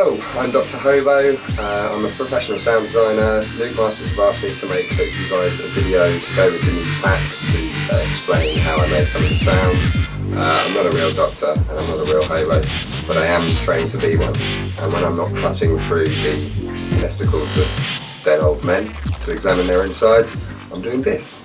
Hello, I'm Dr. Hobo. I'm a professional sound designer. Luke Masters have asked me to make for you guys a video to go with the new pack to explain how I made some of the sounds. I'm not a real doctor and I'm not a real hobo, but I am trained to be one. And when I'm not cutting through the testicles of dead old men to examine their insides, I'm doing this.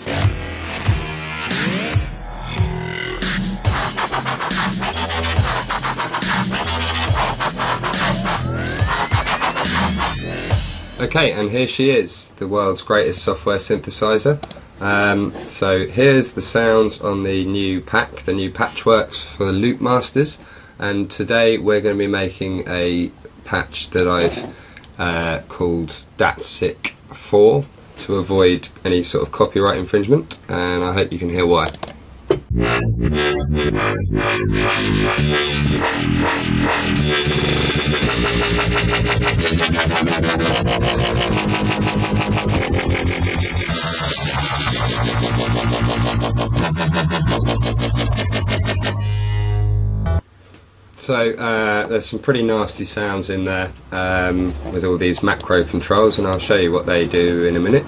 Okay, and here she is, the world's greatest software synthesizer. So here's the sounds on the new pack, the new Patchworks for Luke Masters, and today we're going to be making a patch that I've called That's Sick 4 to avoid any sort of copyright infringement, and I hope you can hear why. So there's some pretty nasty sounds in there with all these macro controls, and I'll show you what they do in a minute.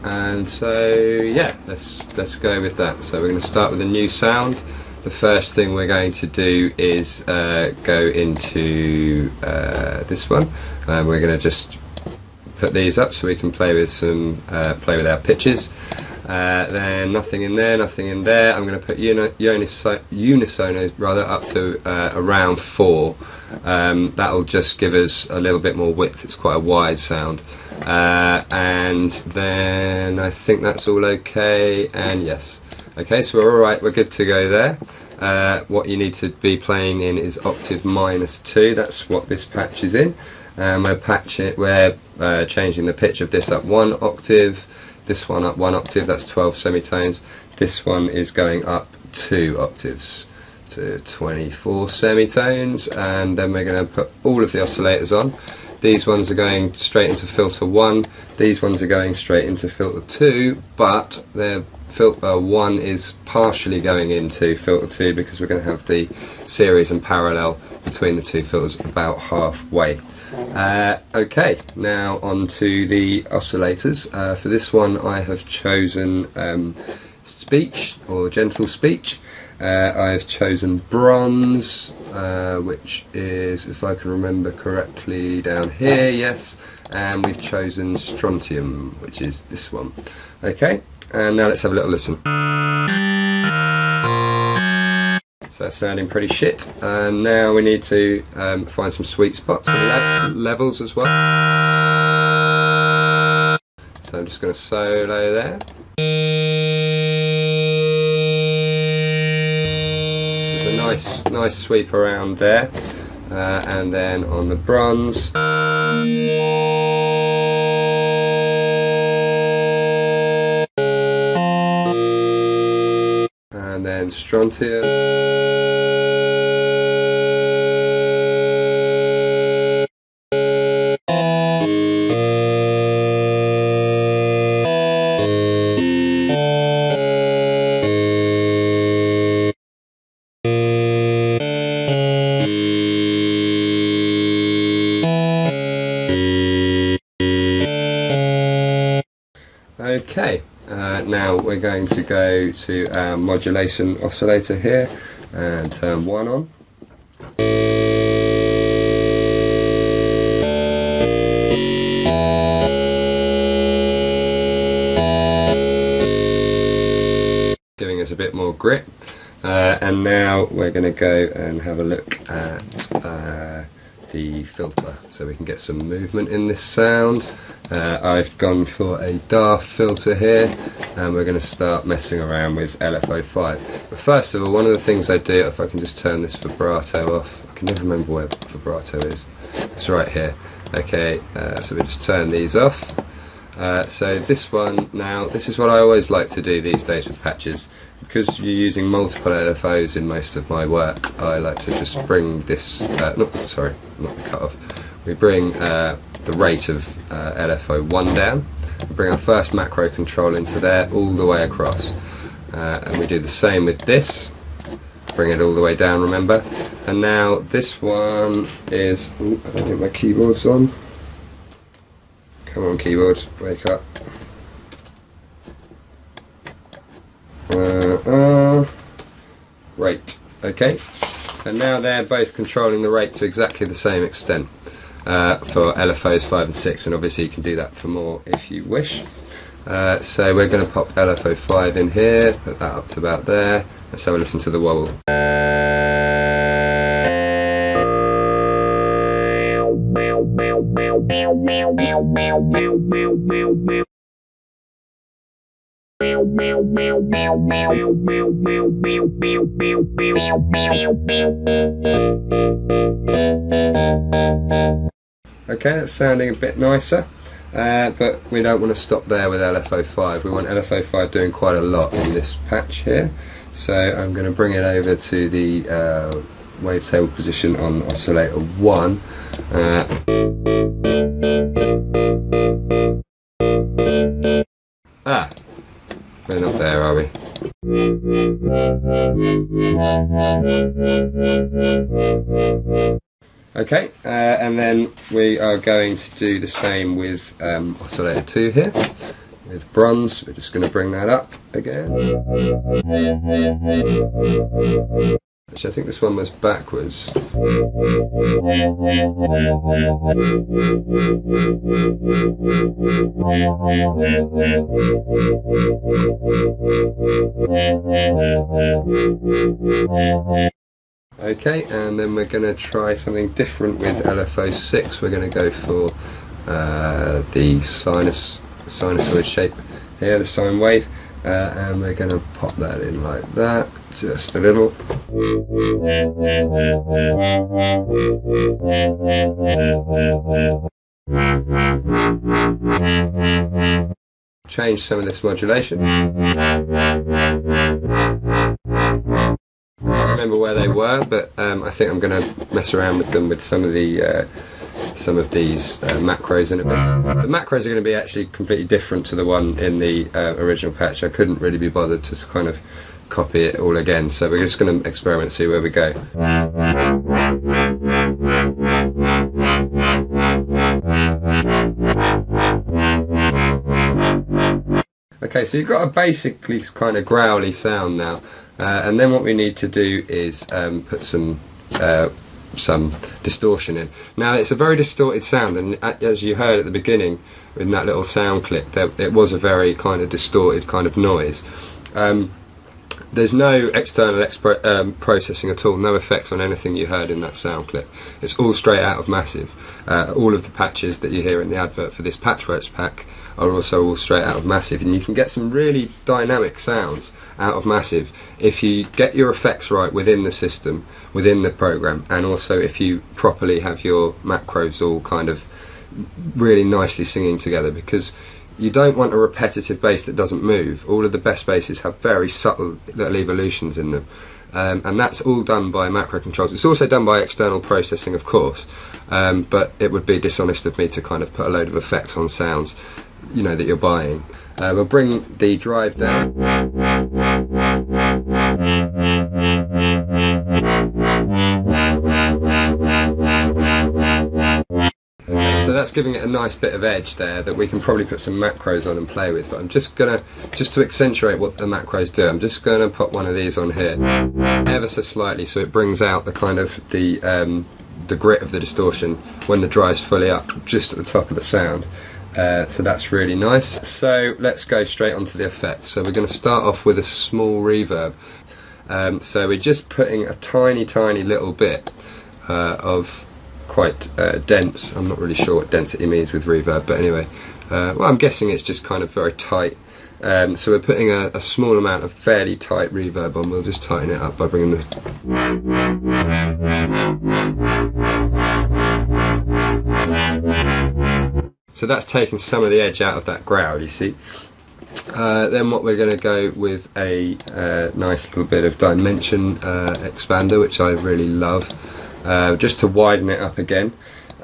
And so yeah, let's go with that. So we're going to start with a new sound. The first thing we're going to do is go into this one. We're going to just put these up so we can play with some play with our pitches. Then nothing in there, nothing in there. I'm going to put unisonos rather up to around 4. That'll just give us a little bit more width. It's quite a wide sound. And then I think that's all okay, and yes. Okay, so we're alright, we're good to go there. What you need to be playing in is octave -2, that's what this patch is in. We're changing the pitch of this up 1 octave, this one up 1 octave, that's 12 semitones. This one is going up 2 octaves to 24 semitones, and then we're going to put all of the oscillators on. These ones are going straight into filter 1, these ones are going straight into filter 2, but their filter 1 is partially going into filter 2 because we're going to have the series and parallel between the two filters about halfway. Okay, now on to the oscillators. For this one I have chosen speech, or gentle speech. I've chosen bronze, which is, if I can remember correctly, down here, yes, and we've chosen strontium, which is this one. Okay, and now let's have a little listen. So that's sounding pretty shit, and now we need to find some sweet spots and levels as well. So I'm just going to solo there. Nice sweep around there, and then on the bronze, and then strontium, okay, now we're going to go to our modulation oscillator here and turn 1 on. Giving us a bit more grip. And now we're going to go and have a look at the filter so we can get some movement in this sound. I've gone for a DAF filter here, and we're going to start messing around with LFO5. But first of all, one of the things I do, if I can just turn this vibrato off, I can never remember where vibrato is, it's right here. Okay, so we just turn these off. So this one now, this is what I always like to do these days with patches. Because you're using multiple LFOs in most of my work, I like to just bring this, not the cutoff, we bring the rate of LFO 1 down, we bring our first macro control into there all the way across, and we do the same with this, bring it all the way down, remember, And now this one is, ooh, I don't think my keyboard's on. Come on keyboard, wake up. Rate, okay. And now they're both controlling the rate to exactly the same extent for LFOs 5 and 6, and obviously you can do that for more if you wish. So we're going to pop LFO 5 in here, put that up to about there. Let's have a listen to the wobble. Okay, that's sounding a bit nicer, but we don't want to stop there with LFO 5. We want LFO 5 doing quite a lot in this patch here. So I'm going to bring it over to the wavetable position on oscillator 1. We're not there, are we? Okay, and then we are going to do the same with oscillator 2 here, with bronze. We're just going to bring that up again. Actually, I think this one was backwards. Okay, and then we're going to try something different with LFO 6. We're going to go for the sinusoid shape here, the sine wave, and we're going to pop that in like that, just a little. Change some of this modulation. I can't remember where they were, but I think I'm going to mess around with them with some of these macros in a bit. The macros are going to be actually completely different to the one in the original patch. I couldn't really be bothered to kind of copy it all again, so we're just going to experiment and see where we go. Okay, so you've got a basically kind of growly sound now, and then what we need to do is put some distortion in. Now it's a very distorted sound, and as you heard at the beginning in that little sound clip, it was a very kind of distorted kind of noise. There's no external processing at all, no effects on anything you heard in that sound clip. It's all straight out of Massive. All of the patches that you hear in the advert for this Patchworks pack are also all straight out of Massive, and you can get some really dynamic sounds out of Massive if you get your effects right within the system, within the program, and also if you properly have your macros all kind of really nicely singing together, because you don't want a repetitive bass that doesn't move. All of the best basses have very subtle little evolutions in them, and that's all done by macro controls. It's also done by external processing, of course, but it would be dishonest of me to kind of put a load of effects on sounds, you know, that you're buying. We'll bring the drive down. Okay, so that's giving it a nice bit of edge there that we can probably put some macros on and play with, but I'm just to accentuate what the macros do, I'm just gonna put one of these on here ever so slightly, so it brings out the kind of the grit of the distortion when the drive's fully up just at the top of the sound. So that's really nice. So let's go straight onto the effects. So we're going to start off with a small reverb. So we're just putting a tiny little bit of quite dense, I'm not really sure what density means with reverb, but anyway, well, I'm guessing it's just kind of very tight. So we're putting a small amount of fairly tight reverb on. We'll just tighten it up by bringing this. So that's taken some of the edge out of that growl, you see. Then what we're going to go with a nice little bit of dimension expander, which I really love, just to widen it up again.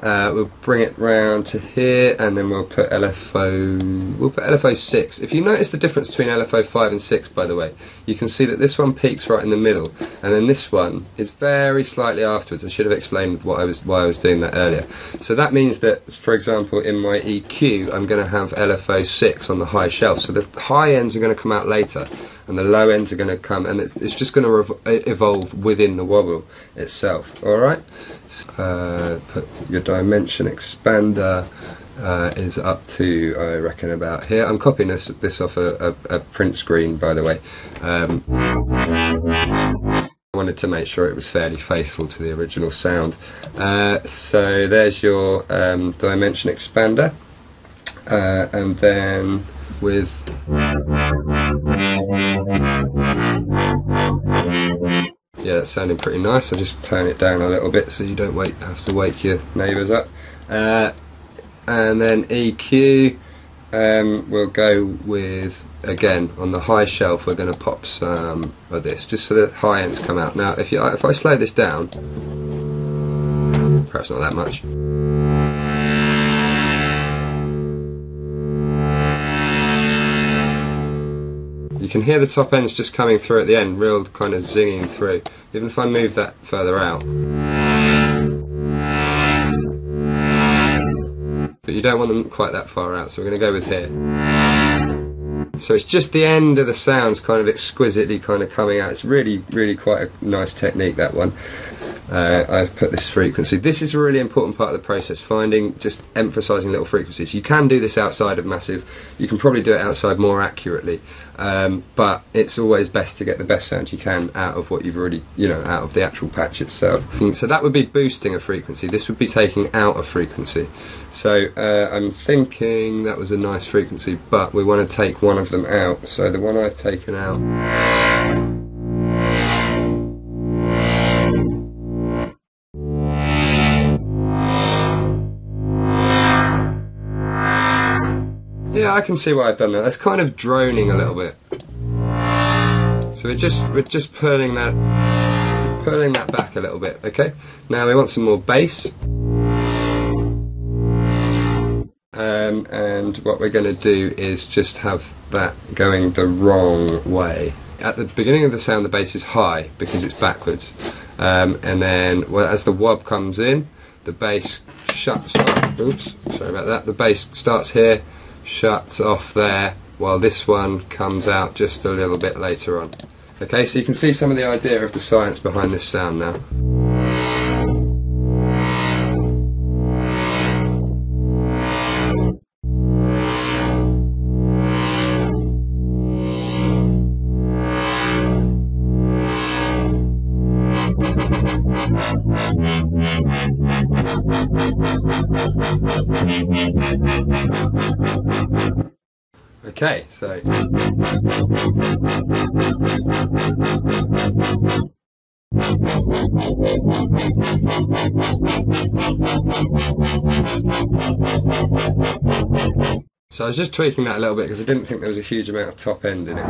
We'll bring it round to here, and then we'll put LFO 6. If you notice the difference between LFO 5 and 6, by the way, you can see that this one peaks right in the middle, and then this one is very slightly afterwards. I should have explained why I was doing that earlier. So that means that, for example, in my EQ, I'm going to have LFO 6 on the high shelf. So the high ends are going to come out later, and the low ends are going to come, and it's just going to evolve within the wobble itself. All right. Put your dimension expander is up to, I reckon, about here. I'm copying this off a print screen, by the way. I wanted to make sure it was fairly faithful to the original sound. So there's your dimension expander, and then with yeah, that's sounding pretty nice. I'll just turn it down a little bit so you don't have to wake your neighbours up. And then EQ, we'll go with, again, on the high shelf, we're going to pop some of this, just so the high ends come out. Now, if I slow this down, perhaps not that much. You can hear the top ends just coming through at the end, real kind of zinging through, even if I move that further out. But you don't want them quite that far out, so we're going to go with here. So it's just the end of the sounds kind of exquisitely kind of coming out. It's really, really quite a nice technique, that one. I've put this frequency. This is a really important part of the process, just emphasising little frequencies. You can do this outside of massive, you can probably do it outside more accurately, but it's always best to get the best sound you can out of what you've already, out of the actual patch itself. So that would be boosting a frequency, this would be taking out a frequency. So I'm thinking that was a nice frequency, but we want to take one of them out. So the one I've taken out, yeah, I can see why I've done that. That's kind of droning a little bit. So we're just pulling that back a little bit. Okay. Now we want some more bass. And what we're going to do is just have that going the wrong way. At the beginning of the sound, the bass is high because it's backwards, and then as the wob comes in, the bass shuts off. Oops, sorry about that. The bass starts here, shuts off there, while this one comes out just a little bit later on. Okay, so you can see some of the idea of the science behind this sound now. Okay, so I was just tweaking that a little bit because I didn't think there was a huge amount of top end in it.